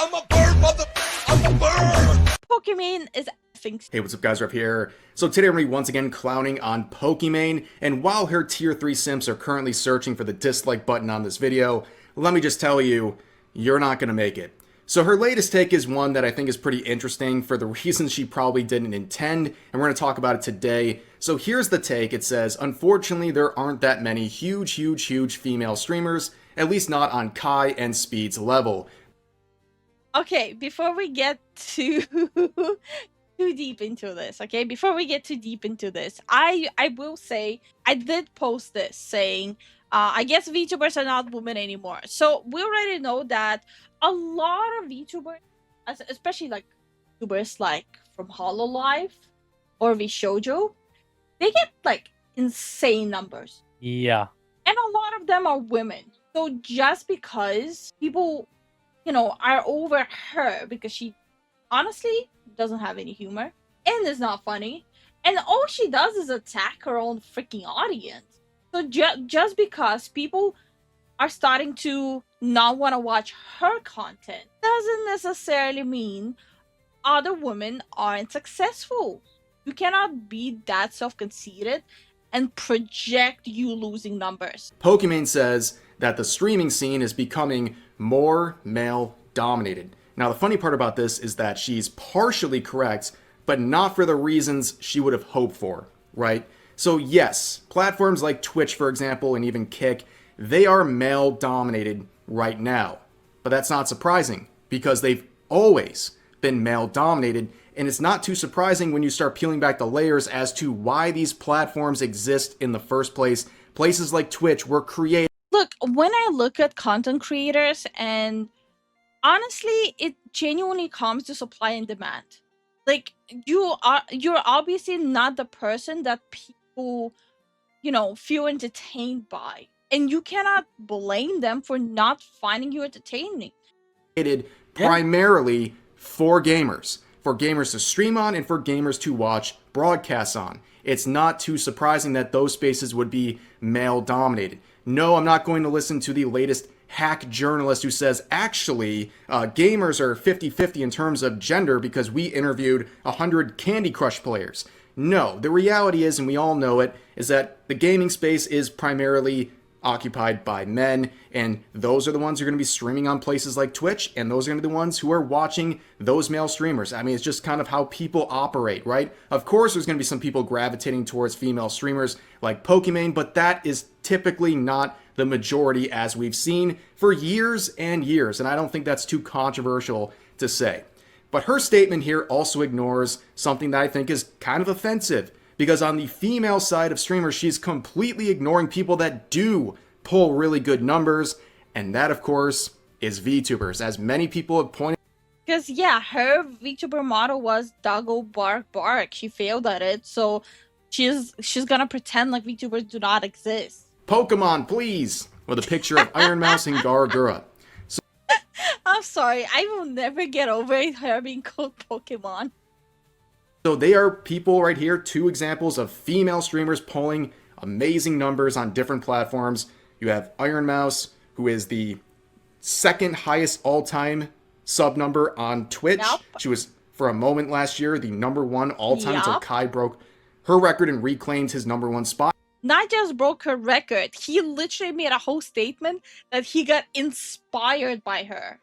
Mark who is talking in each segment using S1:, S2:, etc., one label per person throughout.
S1: I'm a bird, mother. I'm a bird.
S2: Pokimane is effing.
S3: Hey, what's up guys, Rev here. So today we're going to be once again clowning on Pokimane, and while her tier 3 simps are currently searching for the dislike button on this video, let me just tell you, you're not going to make it. So her latest take is one that I think is pretty interesting for the reasons she probably didn't intend, and we're going to talk about it today. So here's the take. It says, unfortunately there aren't that many huge female streamers, at least not on Kai and Speed's level.
S2: Okay, before we get too deep into this, I will say I did post this saying, I guess VTubers are not women anymore. So we already know that a lot of VTubers, especially like VTubers like from Hololive or VShojo, they get like insane numbers.
S4: Yeah.
S2: And a lot of them are women. So just because people, you know, are over her because she honestly doesn't have any humor and is not funny, and all she does is attack her own freaking audience. So just because people are starting to not want to watch her content doesn't necessarily mean other women aren't successful. You cannot be that self-conceited and project you losing numbers.
S3: Pokimane says that the streaming scene is becoming more male dominated. Now the funny part about this is that she's partially correct, but not for the reasons she would have hoped for, right? So yes, platforms like Twitch, for example, and even Kick, they are male dominated right now. But that's not surprising because they've always been male dominated, and it's not too surprising when you start peeling back the layers as to why these platforms exist in the first place. Places like Twitch were created.
S2: Look, when I look at content creators, and honestly, it genuinely comes to supply and demand. Like, you're obviously not the person that people, you know, feel entertained by. And you cannot blame them for not finding you entertaining.
S3: Primarily for gamers to stream on and for gamers to watch broadcasts on. It's not too surprising that those spaces would be male dominated. No, I'm not going to listen to the latest hack journalist who says actually gamers are 50-50 in terms of gender because we interviewed 100 Candy Crush players. No, the reality is, and we all know it, is that the gaming space is primarily occupied by men, and those are the ones who are going to be streaming on places like Twitch, and those are going to be the ones who are watching those male streamers. I mean, it's just kind of how people operate, right? Of course, there's going to be some people gravitating towards female streamers like Pokimane, but that is typically not the majority as we've seen for years and years, and I don't think that's too controversial to say. But her statement here also ignores something that I think is kind of offensive, because on the female side of streamers, she's completely ignoring people that do pull really good numbers, and that, of course, is VTubers, as many people have pointed.
S2: Because, yeah, her VTuber model was doggo bark bark. She failed at it, so she's gonna pretend like VTubers do not exist.
S3: Pokemon, please! With a picture of Iron Mouse and Gargura.
S2: I'm sorry, I will never get over her being called Pokemon.
S3: So they are people right here, two examples of female streamers pulling amazing numbers on different platforms. You have Iron Mouse, who is the second highest all-time sub number on Twitch.
S2: Yep.
S3: She was, for a moment last year, the #1 all-time until
S2: Yep.
S3: Kai broke her record and reclaimed his #1 spot.
S2: Not just broke her record, he literally made a whole statement that he got inspired by her.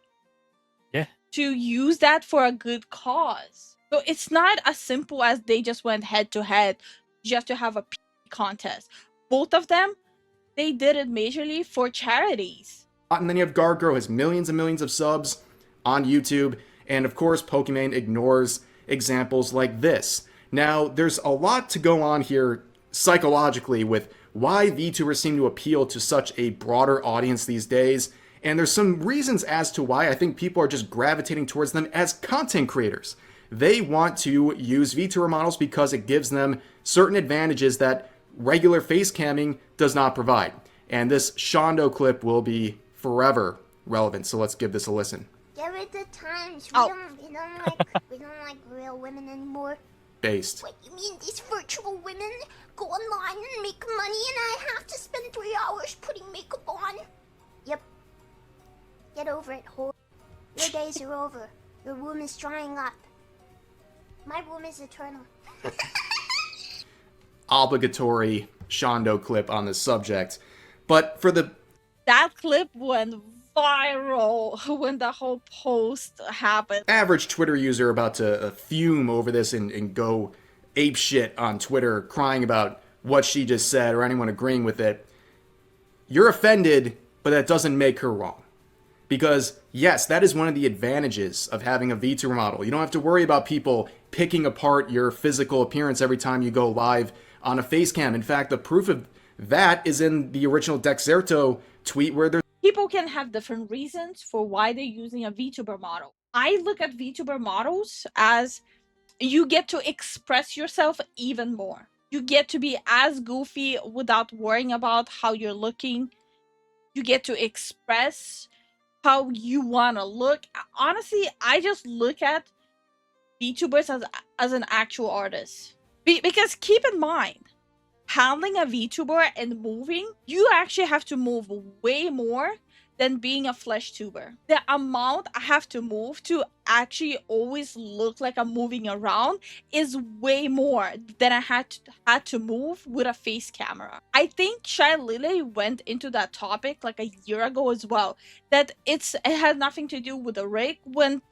S4: Yeah.
S2: To use that for a good cause. So it's not as simple as they just went head to head just to have a contest. Both of them, they did it majorly for charities.
S3: And then you have Gargura, who has millions and millions of subs on YouTube. And of course, Pokimane ignores examples like this. Now, there's a lot to go on here psychologically with why VTubers seem to appeal to such a broader audience these days. And there's some reasons as to why I think people are just gravitating towards them as content creators. They want to use VTuber models because it gives them certain advantages that regular face camming does not provide. And this Shondo clip will be forever relevant, so let's give this a listen.
S5: There are the times we don't like real women anymore.
S3: Based.
S5: What, you mean these virtual women go online and make money and I have to spend 3 hours putting makeup on? Yep. Get over it, whore. Your days are over. Your womb is drying up. My womb is eternal.
S3: Obligatory Shondo clip on this subject. But for the
S2: That clip went viral when the whole post happened.
S3: average Twitter user about to fume over this and go ape shit on Twitter, crying about what she just said or anyone agreeing with it, you're offended, but that doesn't make her wrong. Because, yes, that is one of the advantages of having a VTuber model. You don't have to worry about people picking apart your physical appearance every time you go live on a face cam. In fact, the proof of that is in the original Dexerto tweet where there's
S2: People can have different reasons for why they're using a VTuber model. I look at VTuber models as you get to express yourself even more. You get to be as goofy without worrying about how you're looking. You get to express how you want to look. Honestly, I just look at VTubers as an actual artist. Because keep in mind, handling a VTuber and moving, you actually have to move way more than being a flesh tuber. The amount I have to move to actually always look like I'm moving around is way more than I had to move with a face camera. I think Shy Lily went into that topic like a year ago as well, that it has nothing to do with the rig when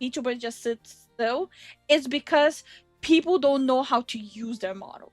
S2: VTuber just sits still. It's because people don't know how to use their models.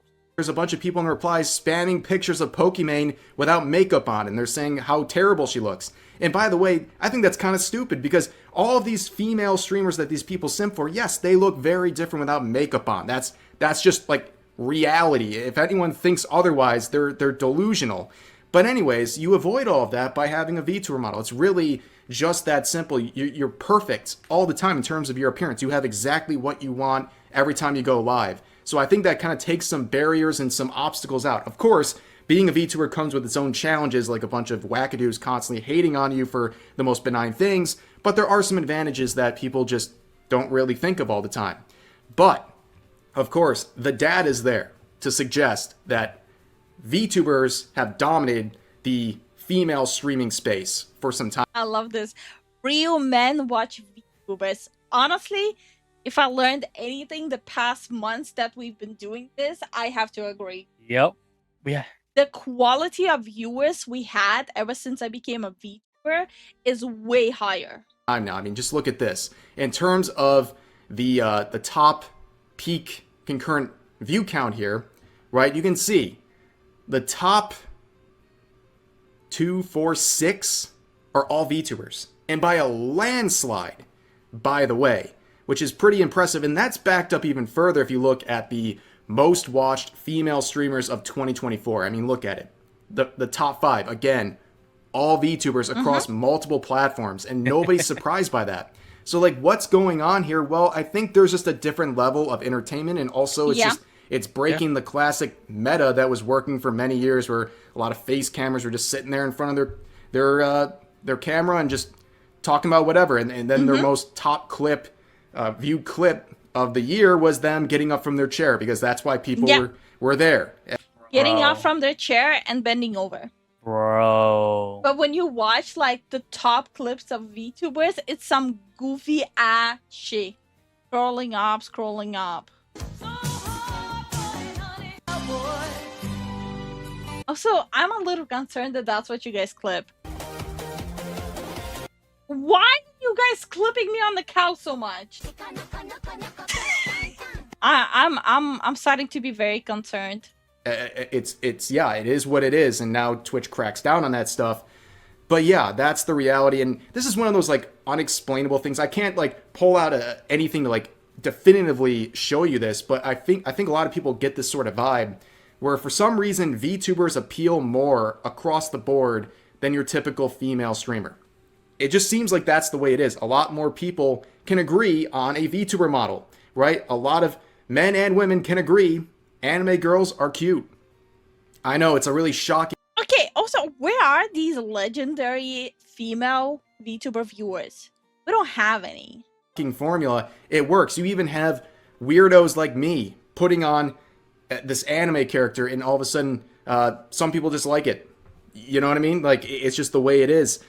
S3: a bunch of people in replies spamming pictures of Pokimane without makeup on, and they're saying how terrible she looks. And by the way, I think that's kind of stupid because all of these female streamers that these people simp for, yes, they look very different without makeup on. That's just like reality. If anyone thinks otherwise, they're delusional. But anyways, you avoid all of that by having a VTuber model. It's really just that simple. You're perfect all the time in terms of your appearance. You have exactly what you want every time you go live. So I think that kind of takes some barriers and some obstacles out. Of course, being a VTuber comes with its own challenges, like a bunch of wackadoos constantly hating on you for the most benign things, but there are some advantages that people just don't really think of all the time. But, of course, the data is there to suggest that VTubers have dominated the female streaming space for some time.
S2: I love this. Real men watch VTubers. Honestly, if I learned anything the past months that we've been doing this, I have to agree.
S4: Yep. Yeah.
S2: The quality of viewers we had ever since I became a VTuber is way higher.
S3: Now, I mean, just look at this. In terms of the top peak concurrent view count here, right? You can see the top 2, 4, 6 are all VTubers, and by a landslide, by the way, which is pretty impressive. And that's backed up even further if you look at the most watched female streamers of 2024. I mean, look at it. The top 5, again, all VTubers across multiple platforms, and nobody's surprised by that. So, like, what's going on here? Well, I think there's just a different level of entertainment, and also it's breaking the classic meta that was working for many years, where a lot of face cameras were just sitting there in front of their camera and just talking about whatever, and then their most top viewed clip of the year was them getting up from their chair, because that's why people were there.
S2: Getting up from their chair and bending over.
S4: Bro.
S2: But when you watch like the top clips of VTubers, it's some goofy ass shit. Scrolling up. Also, I'm a little concerned that that's what you guys clip. Why are you guys clipping me on the couch so much? I'm starting to be very concerned.
S3: It is what it is, and now Twitch cracks down on that stuff. But yeah, that's the reality, and this is one of those like unexplainable things. I can't like pull out anything to like definitively show you this, but I think a lot of people get this sort of vibe where for some reason VTubers appeal more across the board than your typical female streamer. It just seems like that's the way it is. A lot more people can agree on a VTuber model, right? A lot of men and women can agree anime girls are cute. I know, it's a really shocking...
S2: Okay, also, where are these legendary female VTuber viewers? We don't have any.
S3: Formula. It works. You even have weirdos like me putting on this anime character, and all of a sudden, some people just like it. You know what I mean? Like, it's just the way it is.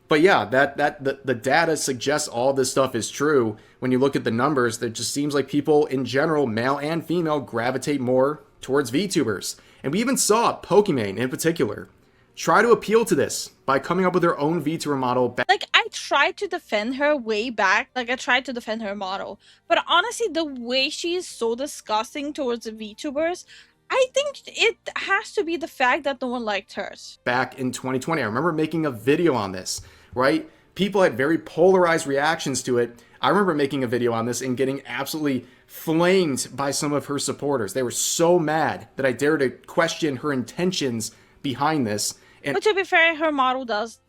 S3: But yeah, the data suggests all this stuff is true. When you look at the numbers, it just seems like people in general, male and female, gravitate more towards VTubers. And we even saw Pokimane in particular try to appeal to this by coming up with their own VTuber model.
S2: Like, I tried to defend her way back. Like, I tried to defend her model. But honestly, the way she is so disgusting towards the VTubers, I think it has to be the fact that no one liked hers.
S3: Back in 2020, I remember making a video on this, right? People had very polarized reactions to it. I remember making a video on this and getting absolutely flamed by some of her supporters. They were so mad that I dared to question her intentions behind this. And
S2: But to be fair, her model does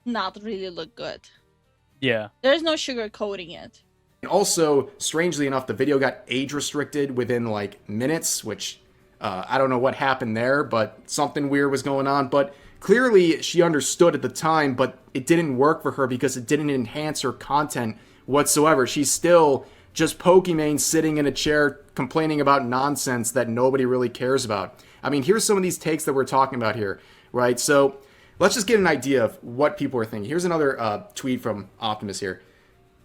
S2: not really look good.
S4: Yeah.
S2: There's no sugarcoating it.
S3: also, strangely enough, the video got age restricted within like minutes, which I don't know what happened there, but something weird was going on. But clearly she understood at the time, but it didn't work for her because it didn't enhance her content whatsoever. She's still just Pokimane sitting in a chair complaining about nonsense that nobody really cares about. I mean, here's some of these takes that we're talking about here, right? So let's just get an idea of what people are thinking. Here's another tweet from Optimus here.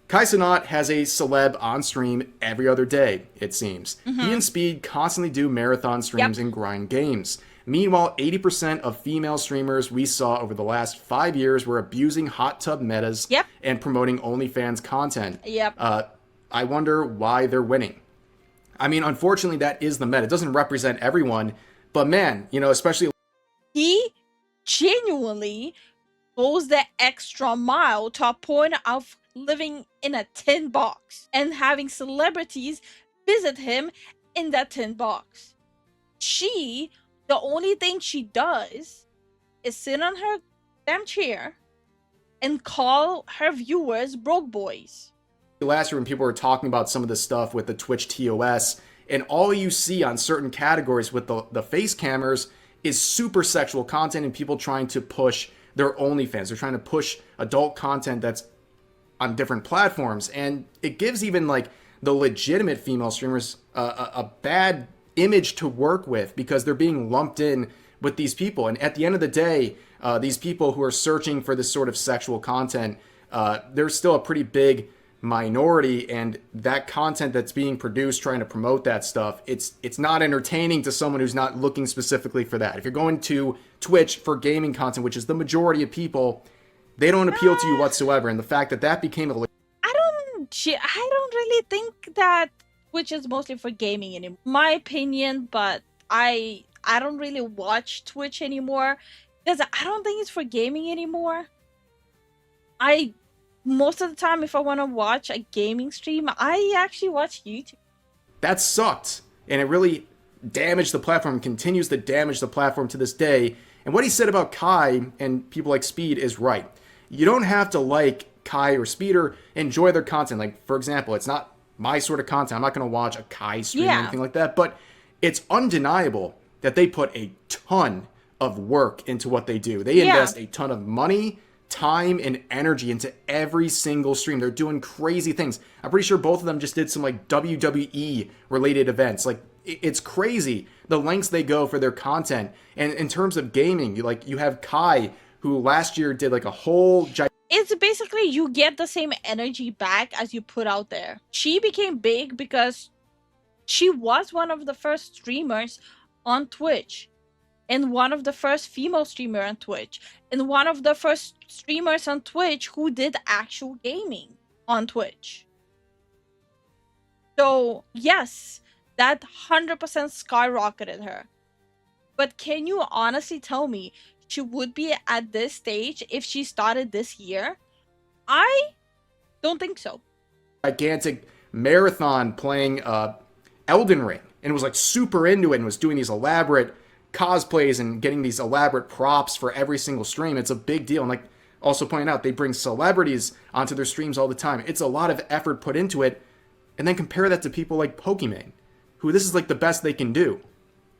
S3: Kai Cenat has a celeb on stream every other day, it seems. He and Speed constantly do marathon streams and grind games. Meanwhile, 80% of female streamers we saw over the last 5 years were abusing hot tub metas and promoting OnlyFans content. I wonder why they're winning. I mean, unfortunately, that is the meta. It doesn't represent everyone, but man, you know, especially...
S2: He genuinely goes the extra mile to a point of living in a tin box and having celebrities visit him in that tin box. She, the only thing she does is sit on her damn chair and call her viewers broke boys.
S3: Last year when people were talking about some of the stuff with the Twitch TOS, and all you see on certain categories with the face cameras is super sexual content and people trying to push their OnlyFans. They're trying to push adult content that's on different platforms, and it gives even like the legitimate female streamers a bad image to work with because they're being lumped in with these people. And at the end of the day, these people who are searching for this sort of sexual content, there's still a pretty big minority, and that content that's being produced trying to promote that stuff, it's not entertaining to someone who's not looking specifically for that. If you're going to Twitch for gaming content, which is the majority of people, they don't appeal to you whatsoever. And the fact that that became a...
S2: I don't really think that Twitch is mostly for gaming anymore. My opinion, but I don't really watch Twitch anymore because I don't think it's for gaming anymore. Most of the time, if I want to watch a gaming stream, I actually watch YouTube.
S3: That sucked. And it really damaged the platform, continues to damage the platform to this day. And what he said about Kai and people like Speed is right. You don't have to like Kai or Speed or enjoy their content. Like, for example, it's not my sort of content. I'm not going to watch a Kai stream or anything like that. But it's undeniable that they put a ton of work into what they do. They invest a ton of money, time, and energy into every single stream. They're doing crazy things. I'm pretty sure both of them just did some like WWE related events. Like, it's crazy the lengths they go for their content. And in terms of gaming, you have Kai, who last year did like a whole...
S2: It's basically you get the same energy back as you put out there. She became big because she was one of the first streamers on Twitch, and one of the first female streamer on Twitch, and one of the first streamers on Twitch who did actual gaming on Twitch. So yes, that 100% skyrocketed her. But can you honestly tell me she would be at this stage if she started this year? I don't think so.
S3: Gigantic marathon playing Elden Ring, and was like super into it and was doing these elaborate cosplays and getting these elaborate props for every single stream. It's a big deal. And like also pointing out, they bring celebrities onto their streams all the time. It's a lot of effort put into it. And then compare that to people like Pokimane, who this is like the best they can do.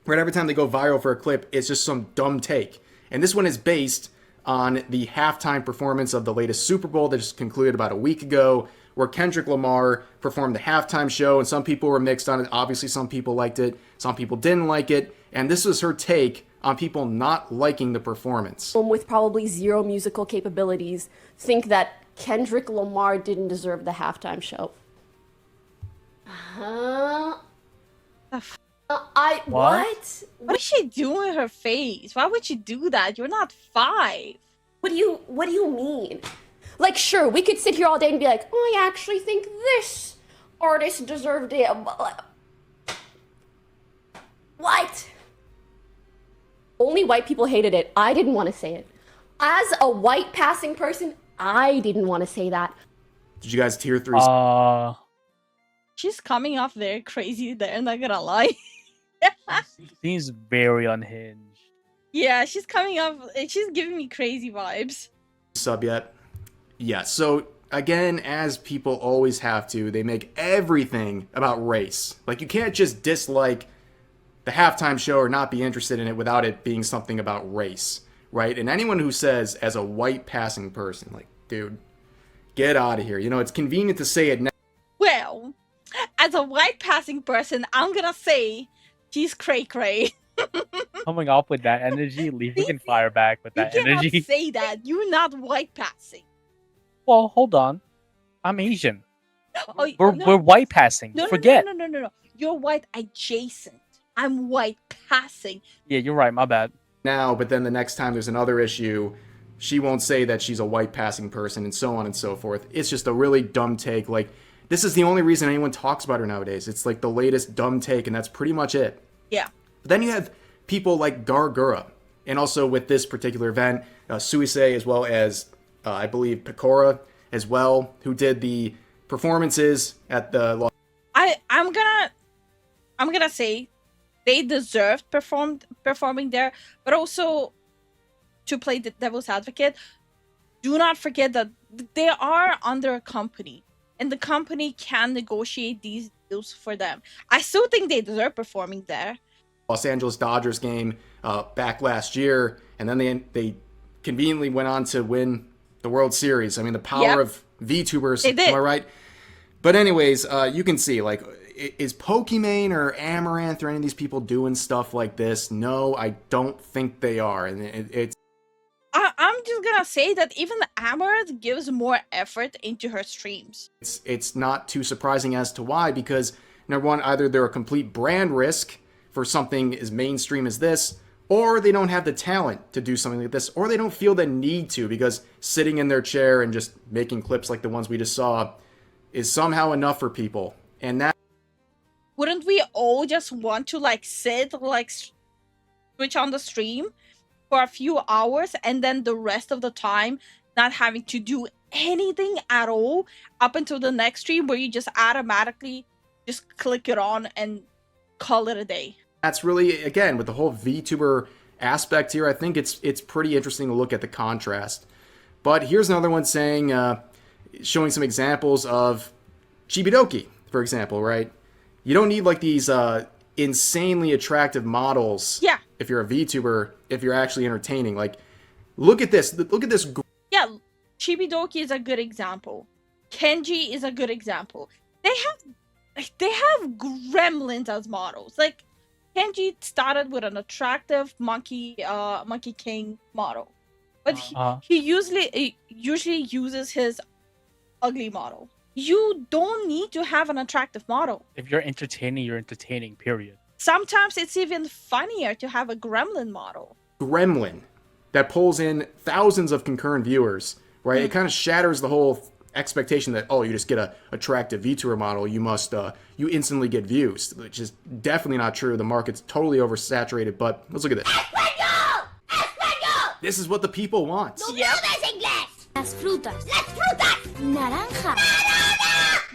S3: Right, every time they go viral for a clip, it's just some dumb take. And this one is based on the halftime performance of the latest Super Bowl that just concluded about a week ago, where Kendrick Lamar performed the halftime show, and some people were mixed on it. Obviously, some people liked it, some people didn't like it. And this was her take on people not liking the performance.
S6: With probably zero musical capabilities think that Kendrick Lamar didn't deserve the halftime show. What?
S2: What is she doing with her face? Why would you do that? You're not 5.
S6: What do you mean? Like, sure, we could sit here all day and be like, oh, I actually think this artist deserved it. What? Only white people hated it. I didn't want to say it. As a white passing person, I didn't want to say that.
S3: Did you guys tear through?
S2: She's coming off very crazy there, not gonna lie.
S4: Seems very unhinged.
S2: Yeah, she's coming off, she's giving me crazy vibes.
S3: Sub yet? Yeah, so again, as people always have to, they make everything about race. Like, you can't just dislike the halftime show or not be interested in it without it being something about race, right? And anyone who says, as a white passing person, like, dude, get out of here. You know, it's convenient to say it now.
S2: Well, as a white passing person, I'm gonna say she's cray-cray.
S4: Coming off with that energy, Lifu can fire back with that
S2: You cannot
S4: energy.
S2: say that. You're not white passing.
S4: Well, hold on. I'm Asian.
S2: Oh,
S4: We're white passing. Forget.
S2: No. You're white adjacent. I'm white passing.
S4: Yeah, you're right. My bad.
S3: Now, but then the next time there's another issue, she won't say that she's a white passing person and so on and so forth. It's just a really dumb take. Like, this is the only reason anyone talks about her nowadays. It's like the latest dumb take, and that's pretty much it.
S2: Yeah.
S3: But then you have people like Gargura, and also with this particular event, Suisei, as well as I believe Pecora as well, who did the performances at the.
S2: I'm gonna say they deserved performing there, but also to play the devil's advocate, do not forget that they are under a company, and the company can negotiate these deals for them. I still think they deserve performing there.
S3: Los Angeles Dodgers game back last year, and then they conveniently went on to win the World Series. I mean, the power of VTubers, am I right? But anyways, you can see, like, is Pokimane or Amaranth or any of these people doing stuff like this? No, I don't think they are. And it's...
S2: I'm just gonna say that even Amaranth gives more effort into her streams.
S3: It's not too surprising as to why, because, number one, either they're a complete brand risk for something as mainstream as this, or they don't have the talent to do something like this, or they don't feel the need to, because sitting in their chair and just making clips like the ones we just saw is somehow enough for people. And that...
S2: Wouldn't we all just want to, like, sit, like, switch on the stream for a few hours, and then the rest of the time not having to do anything at all up until the next stream, where you just automatically just click it on and call it a day?
S3: That's really, again, with the whole VTuber aspect here, I think it's pretty interesting to look at the contrast. But here's another one saying, showing some examples of Chibidoki, for example, right? You don't need, like, these insanely attractive models.
S2: Yeah.
S3: If you're a VTuber, if you're actually entertaining. Like, look at this. Look at this.
S2: Yeah, Chibidoki is a good example. Kenji is a good example. They have gremlins as models. Like, Kenji started with an attractive monkey king model, but he usually uses his ugly model. You don't need to have an attractive model.
S4: If you're entertaining, you're entertaining, period.
S2: Sometimes it's even funnier to have a gremlin model.
S3: Gremlin that pulls in thousands of concurrent viewers, right? It kind of shatters the whole expectation that, oh, you just get a attractive VTuber model, you must you instantly get views, which is definitely not true. The market's totally oversaturated. But let's look at this.
S5: ¡Español!
S3: This is what the people want.
S5: ¡No hablas inglés! Las frutas. Las frutas. Naranja.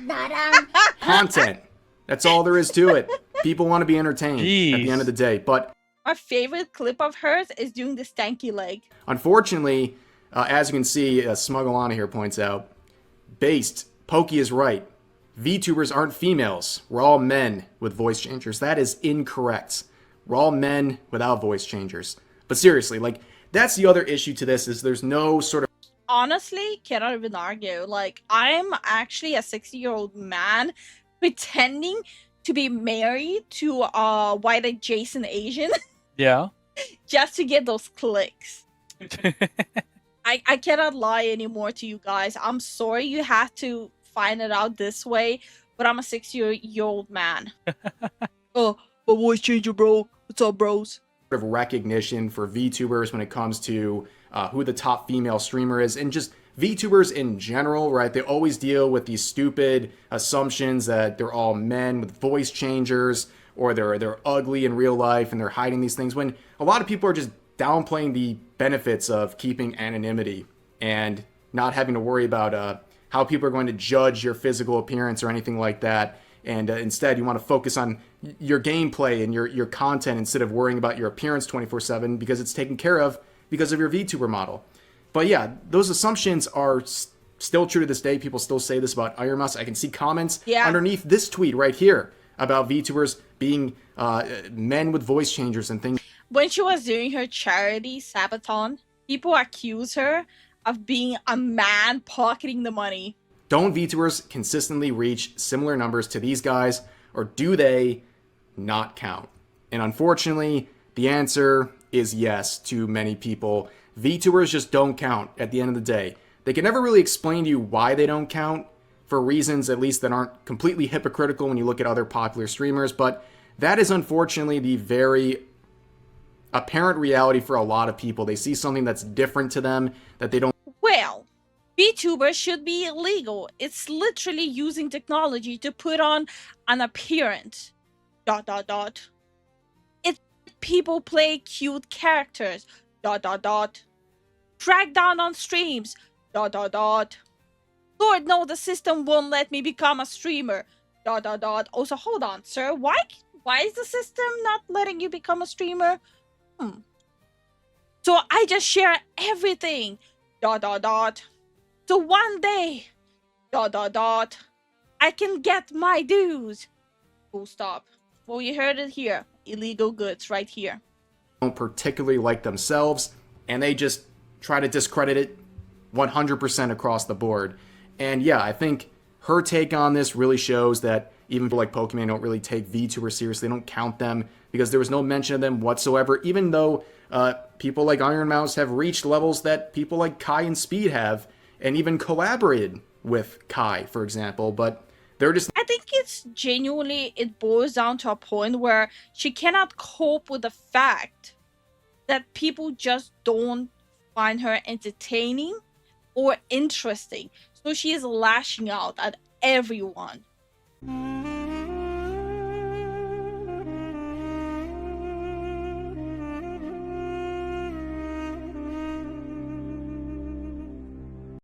S5: Naranja.
S3: Content. That's all there is to it. People want to be entertained at the
S4: Jeez.
S3: end of the day. But
S2: My favorite clip of hers is doing the stanky leg.
S3: unfortunately, as you can see, Smugglana here points out, based, Pokey is right. VTubers aren't females. We're all men with voice changers. That is incorrect. We're all men without voice changers. But seriously, like, that's the other issue to this, is there's no sort of...
S2: Honestly, cannot even argue. Like, I'm actually a 60-year-old man pretending to be married to a white adjacent Asian.
S4: Yeah.
S2: just to get those clicks. I cannot lie anymore to you guys. I'm sorry you had to find it out this way, but I'm a 6-year-old man. Oh, a voice changer, bro. What's up, bros?
S3: Of recognition for VTubers when it comes to who the top female streamer is, and just VTubers in general, right? They always deal with these stupid assumptions that they're all men with voice changers, or they're ugly in real life and they're hiding these things, when a lot of people are just downplaying the benefits of keeping anonymity and not having to worry about how people are going to judge your physical appearance or anything like that. And instead, you want to focus on your gameplay and your content instead of worrying about your appearance 24/7 because it's taken care of because of your VTuber model. But yeah, those assumptions are still true to this day. People still say this about Iron Mouse. I can see comments underneath this tweet right here about VTubers being men with voice changers and things.
S2: When she was doing her charity Sabaton, people accuse her of being a man pocketing the money.
S3: Don't VTubers consistently reach similar numbers to these guys, or do they not count? And unfortunately, the answer is yes to many people. VTubers just don't count at the end of the day. They can never really explain to you why they don't count, for reasons at least that aren't completely hypocritical when you look at other popular streamers, but that is unfortunately the very apparent reality for a lot of people. They see something that's different to them that they don't.
S2: Well, VTubers should be illegal. It's literally using technology to put on an appearance. ... It's people play cute characters. ... Drag down on streams. ... Lord, no, the system won't let me become a streamer. ... Also, hold on, sir. Why is the system not letting you become a streamer? So I just share everything. ... So one day, ... I can get my dues. Full stop. Well, you heard it here. Illegal goods right here.
S3: Don't particularly like themselves, and they just try to discredit it 100% across the board. And yeah, I think her take on this really shows that even people like Pokimane don't really take VTubers seriously. They don't count them because there was no mention of them whatsoever, even though people like Iron Mouse have reached levels that people like Kai and Speed have, and even collaborated with Kai, for example, but they're just...
S2: I think it's genuinely, it boils down to a point where she cannot cope with the fact that people just don't find her entertaining or interesting. So she is lashing out at everyone.